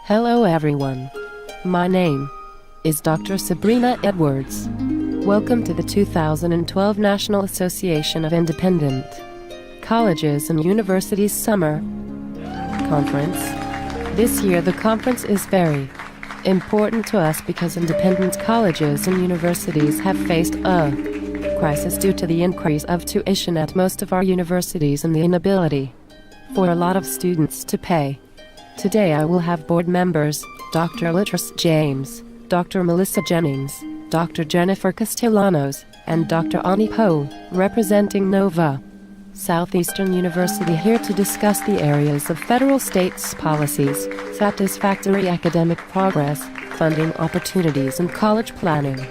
Hello everyone. My name is Dr. Sabrina Edwards. Welcome to the 2012 National Association of Independent Colleges and Universities Summer Conference. This year the conference is very important to us because independent colleges and universities have faced a crisis due to the increase of tuition at most of our universities and the inability for a lot of students to pay. Today I will have board members, Dr. Latrice James, Dr. Melissa Jennings, Dr. Jennifer Castellanos, and Dr. Ani Poe, representing Nova Southeastern University, here to discuss the areas of federal states policies, satisfactory academic progress, funding opportunities, and college planning.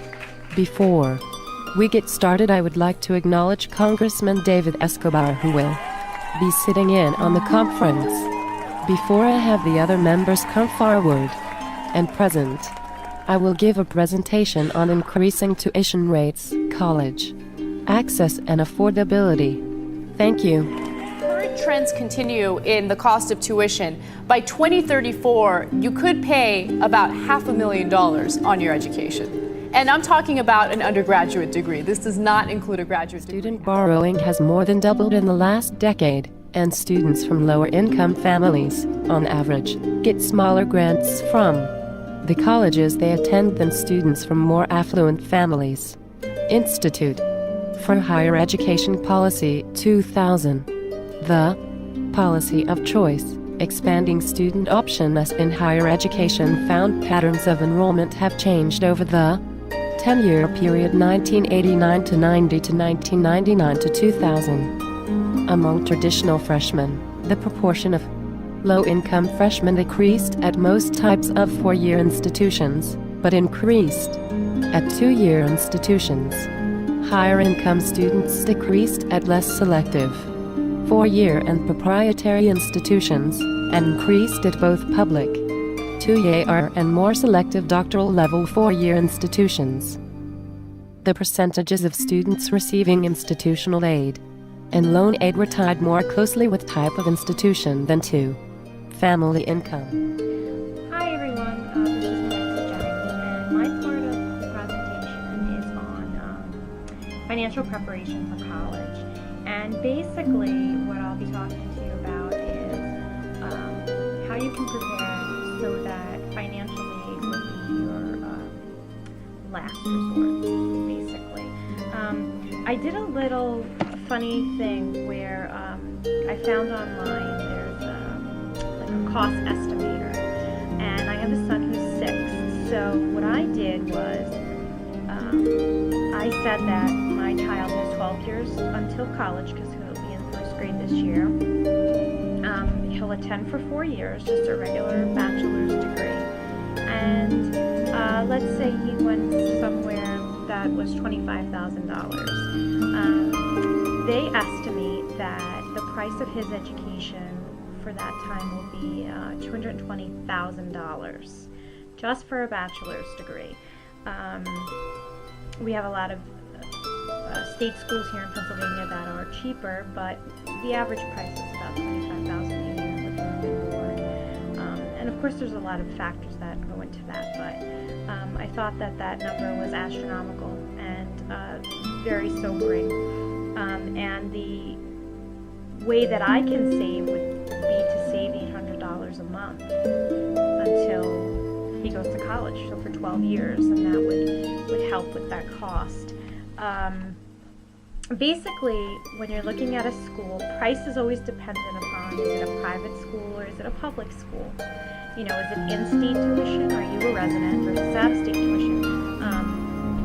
Before we get started, I would like to acknowledge Congressman David Escobar, who will be sitting in on the conference. Before I have the other members come forward and present, I will give a presentation on increasing tuition rates, college access, and affordability. Thank you. Current trends continue in the cost of tuition. By 2034, you could pay about $500,000 on your education. And I'm talking about an undergraduate degree. This does not include a graduate degree. Student borrowing has more than doubled in the last decade, and students from lower-income families, on average, get smaller grants from the colleges they attend than students from more affluent families. Institute for Higher Education Policy 2000. The policy of choice, expanding student options in higher education, found patterns of enrollment have changed over the 10-year period 1989 to 90 to 1999 to 2000. Among traditional freshmen, the proportion of low-income freshmen decreased at most types of four-year institutions, but increased at two-year institutions. Higher-income students decreased at less selective four-year and proprietary institutions, and increased at both public two-year and more selective doctoral-level four-year institutions. The percentages of students receiving institutional aid and loan aid were tied more closely with type of institution than to family income. Hi everyone, this is Melissa Jennings, and my part of the presentation is on financial preparation for college. And basically what I'll be talking to you about is how you can prepare so that financial aid will be your last resort, basically. I did a little funny thing where I found online there's like a cost estimator, and I have a son who's 6. So what I did was I said that my child has 12 years until college, because he'll be in first grade this year. He'll attend for 4 years, just a regular bachelor's degree, and let's say he went somewhere that was $25,000. They estimate that the price of his education for that time will be $220,000 just for a bachelor's degree. We have a lot of state schools here in Pennsylvania that are cheaper, but the average price is about $25,000 a year with room and board. And of course there's a lot of factors that go into that, but I thought that that number was astronomical and very sobering. And the way that I can save would be to save $800 a month until he goes to college, so for 12 years, and that would help with that cost. Basically, when you're looking at a school, price is always dependent upon, is it a private school or is it a public school? You know, is it in-state tuition? Are you a resident versus out-of-state tuition?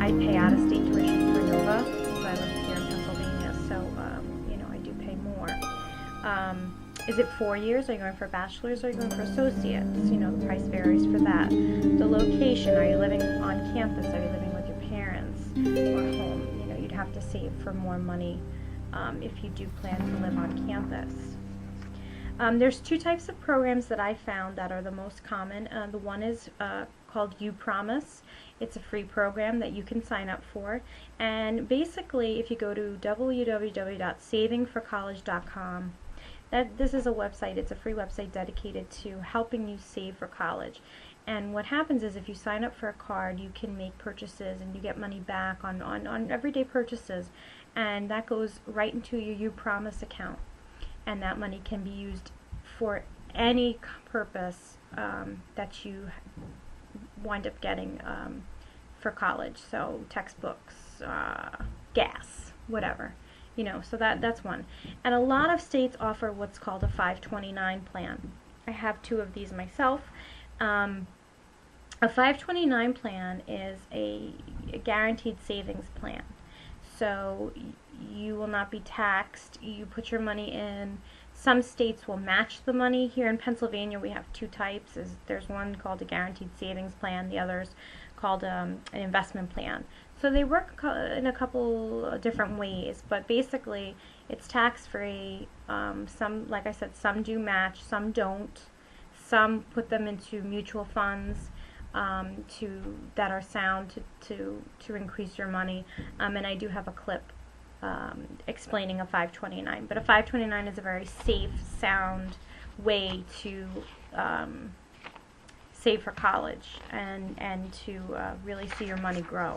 I pay out-of-state tuition for Nova because I live here in Pennsylvania, so you know, I do pay more. Is it 4 years? Are you going for a bachelor's or are you going for associates? You know, the price varies for that. The location, are you living on campus? Are you living with your parents or home? You know, you'd have to save for more money if you do plan to live on campus. There's two types of programs that I found that are the most common. The one is called You Promise. It's a free program that you can sign up for. And basically, if you go to www.savingforcollege.com, This is a website. It's a free website dedicated to helping you save for college. And what happens is if you sign up for a card, you can make purchases and you get money back on everyday purchases. And that goes right into your You Promise account. And that money can be used for any purpose that you wind up getting for college. So textbooks, gas, whatever. You know, so that's one. And a lot of states offer what's called a 529 plan. I have 2 of these myself. A 529 plan is a guaranteed savings plan. So you will not be taxed. You put your money in. Some states will match the money. Here in Pennsylvania we have 2 types. There's one called a guaranteed savings plan, the other's called an investment plan. So they work in a couple different ways, but basically it's tax-free. Some, like I said, some do match, some don't. Some put them into mutual funds that are sound to increase your money. And I do have a clip explaining a 529. But a 529 is a very safe, sound way to save for college and to really see your money grow.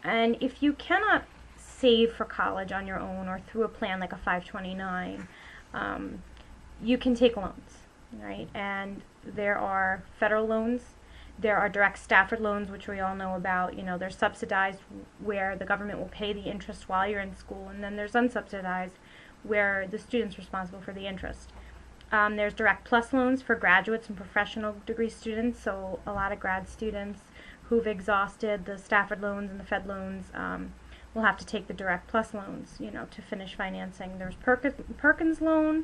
And if you cannot save for college on your own or through a plan like a 529, you can take loans, right? And there are federal loans, there are direct Stafford loans, which we all know about. You know, they're subsidized where the government will pay the interest while you're in school, and then there's unsubsidized where the student's responsible for the interest. There's Direct Plus loans for graduates and professional degree students, so a lot of grad students who've exhausted the Stafford loans and the Fed loans will have to take the Direct Plus loans, you know, to finish financing. There's Perkins loan,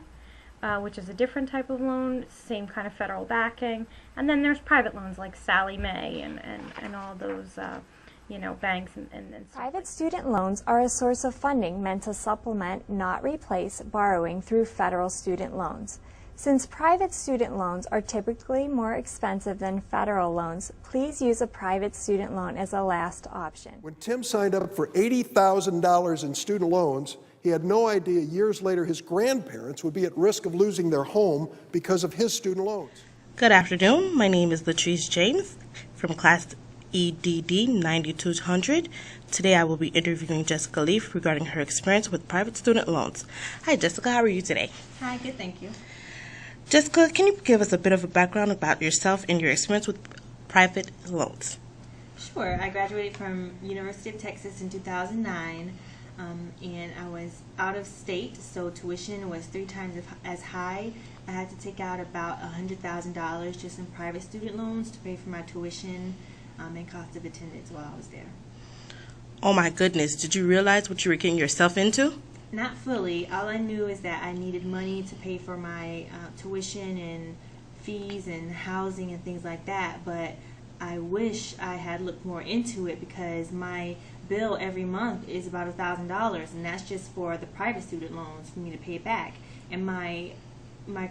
which is a different type of loan, same kind of federal backing. And then there's private loans like Sallie Mae and all those, you know, banks and stuff. Private student loans are a source of funding meant to supplement, not replace, borrowing through federal student loans. Since private student loans are typically more expensive than federal loans, please use a private student loan as a last option. When Tim signed up for $80,000 in student loans, he had no idea years later his grandparents would be at risk of losing their home because of his student loans. Good afternoon. My name is Latrice James from class EDD 9200. Today I will be interviewing Jessica Leaf regarding her experience with private student loans. Hi Jessica, how are you today? Hi, good, thank you. Jessica, can you give us a bit of a background about yourself and your experience with private loans? Sure. I graduated from University of Texas in 2009, and I was out of state, so tuition was 3 times as high. I had to take out about $100,000 just in private student loans to pay for my tuition and cost of attendance while I was there. Oh my goodness, did you realize what you were getting yourself into? Not fully. All I knew is that I needed money to pay for my tuition and fees and housing and things like that, but I wish I had looked more into it because my bill every month is about $1,000, and that's just for the private student loans for me to pay it back. And my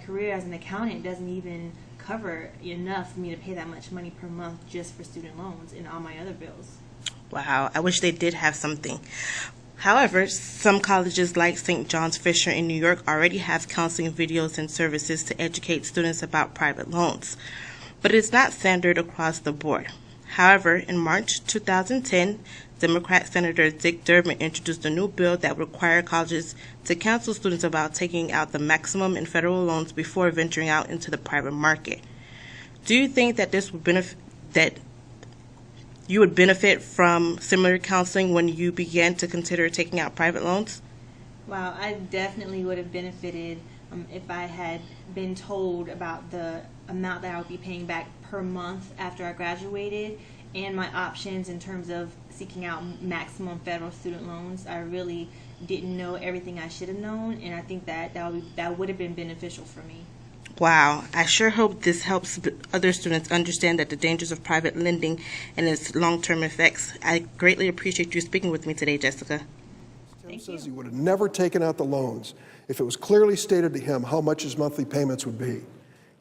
career as an accountant doesn't even cover enough for me to pay that much money per month just for student loans and all my other bills. Wow, I wish they did have something. However, some colleges like St. John's Fisher in New York already have counseling videos and services to educate students about private loans, but it's not standard across the board. However, in March 2010, Democrat Senator Dick Durbin introduced a new bill that would require colleges to counsel students about taking out the maximum in federal loans before venturing out into the private market. Do you think that this would you would benefit from similar counseling when you began to consider taking out private loans? Well, I definitely would have benefited if I had been told about the amount that I would be paying back per month after I graduated and my options in terms of seeking out maximum federal student loans. I really didn't know everything I should have known, and I think that would have been beneficial for me. Wow, I sure hope this helps other students understand that the dangers of private lending and its long-term effects. I greatly appreciate you speaking with me today, Jessica. Tim says he would have never taken out the loans if it was clearly stated to him how much his monthly payments would be.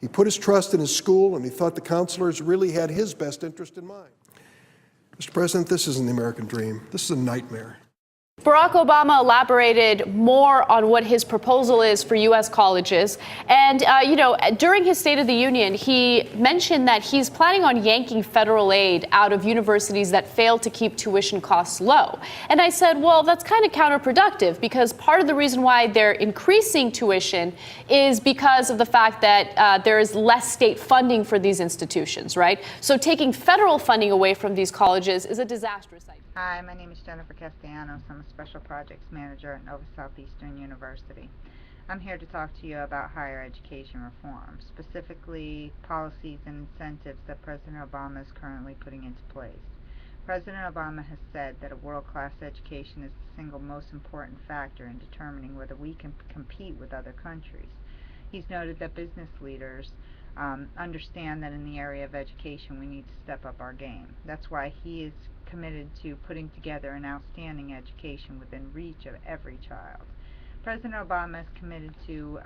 He put his trust in his school, and he thought the counselors really had his best interest in mind. Mr. President, this isn't the American dream. This is a nightmare. Barack Obama elaborated more on what his proposal is for U.S. colleges. And, during his State of the Union, he mentioned that he's planning on yanking federal aid out of universities that fail to keep tuition costs low. And I said, well, that's kind of counterproductive, because part of the reason why they're increasing tuition is because of the fact that there is less state funding for these institutions, right? So taking federal funding away from these colleges is a disastrous idea. Hi, my name is Jennifer Castellanos. I'm a Special Projects Manager at Nova Southeastern University. I'm here to talk to you about higher education reform, specifically policies and incentives that President Obama is currently putting into place. President Obama has said that a world-class education is the single most important factor in determining whether we can compete with other countries. He's noted that business leaders understand that in the area of education we need to step up our game. That's why he is committed to putting together an outstanding education within reach of every child. President Obama is committed to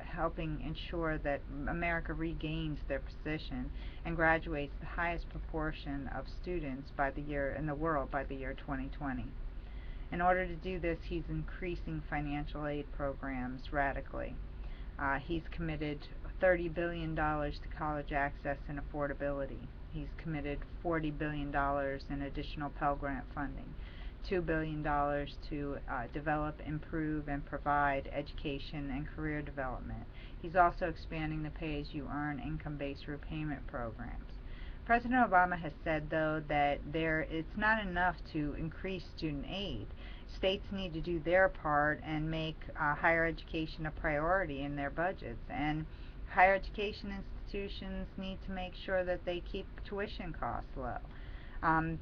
helping ensure that America regains their position and graduates the highest proportion of students in the world by the year 2020. In order to do this, he's increasing financial aid programs radically. He's committed $30 billion to college access and affordability. He's committed $40 billion in additional Pell Grant funding, $2 billion to develop, improve, and provide education and career development. He's also expanding the pay-as-you-earn income-based repayment programs. President Obama has said, though, that it's not enough to increase student aid. States need to do their part and make higher education a priority in their budgets, and higher education institutions need to make sure that they keep tuition costs low.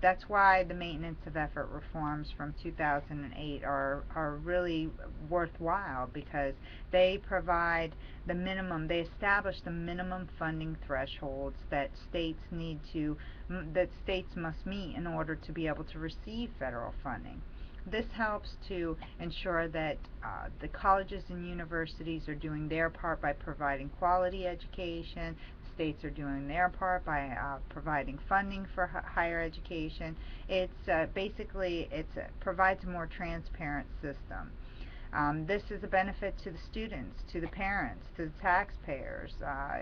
That's why the maintenance of effort reforms from 2008 are really worthwhile, because they provide they establish the minimum funding thresholds that states must meet in order to be able to receive federal funding. This helps to ensure that the colleges and universities are doing their part by providing quality education. States are doing their part by providing funding for higher education. It provides a more transparent system. This is a benefit to the students, to the parents, to the taxpayers.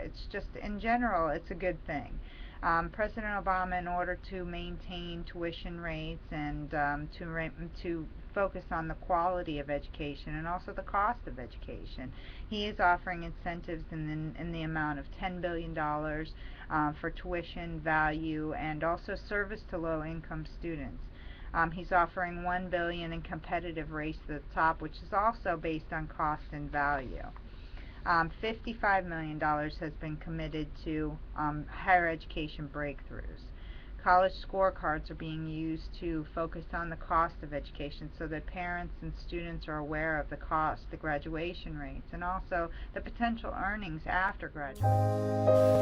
It's just, in general, it's a good thing. President Obama, in order to maintain tuition rates and to focus on the quality of education and also the cost of education, he is offering incentives in the amount of $10 billion for tuition, value, and also service to low-income students. He's offering $1 billion in competitive race to the top, which is also based on cost and value. $55 million has been committed to higher education breakthroughs. College scorecards are being used to focus on the cost of education so that parents and students are aware of the cost, the graduation rates, and also the potential earnings after graduation.